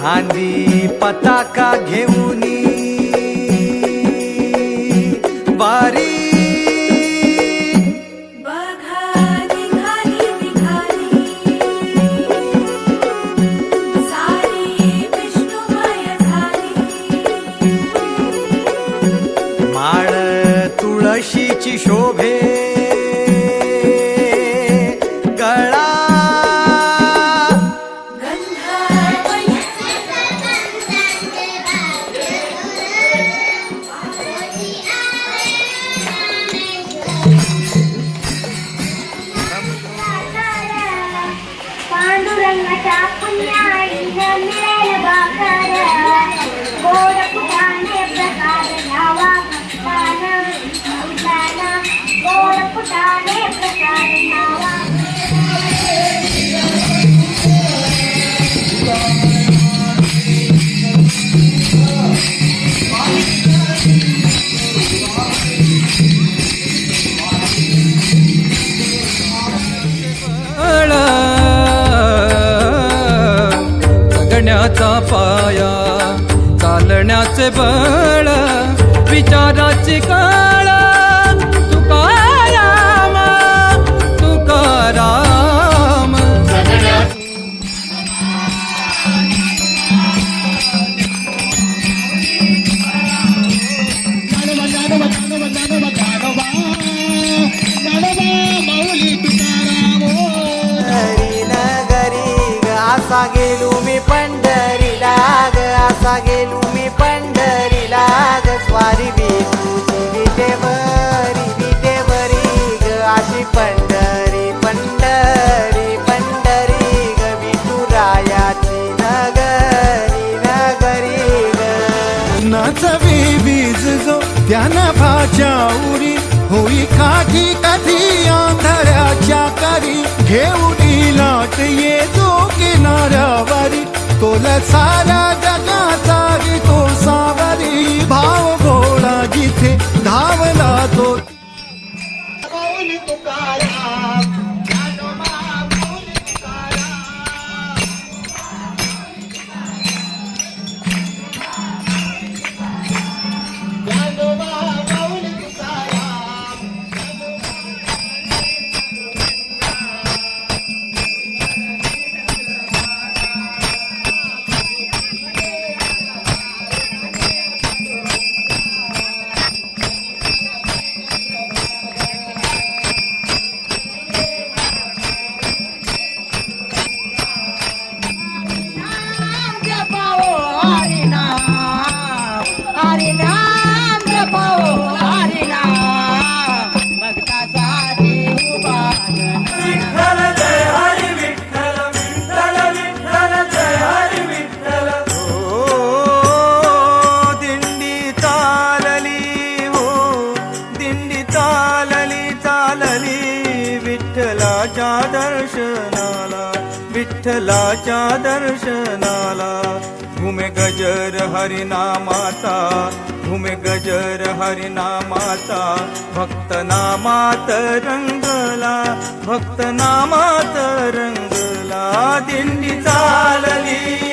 खांदी पताका घेऊनी वारी माळ तुळशीची शोभे गळा पांडुरंगाच्या पुण्याळी मिळेल बाकर गोड फुटाणे प्रसाद घ्यावा भक्ताना गोड फुटाणे प्रसाद घ्यावा जगण्याचा पाया चालण्याचे बळ विचाराची काळ तुकाराम तुकाराम असा गेलो मी पंढरीला ग असा गेलो मी पंढरीला ग स्वारी विटेवरी ग अशी पंढरी पंढरी पंढरी ग विठुरायाची नगरी ग नाचवी बीज जो त्याना भाच्या उरी होई काठी काठी अंधाऱ्याच्या करी घेऊन लाट येतो किनाऱ्यावरी तोला सारा जगाचा तो सावरी भाव भोळा जिथे धावला तो विठ्ठलाच्या दर्शनाला घुमे गजर हरिनामाचा घुमे गजर हरिनामाचा भक्त नामात रंगला दिंडी चालली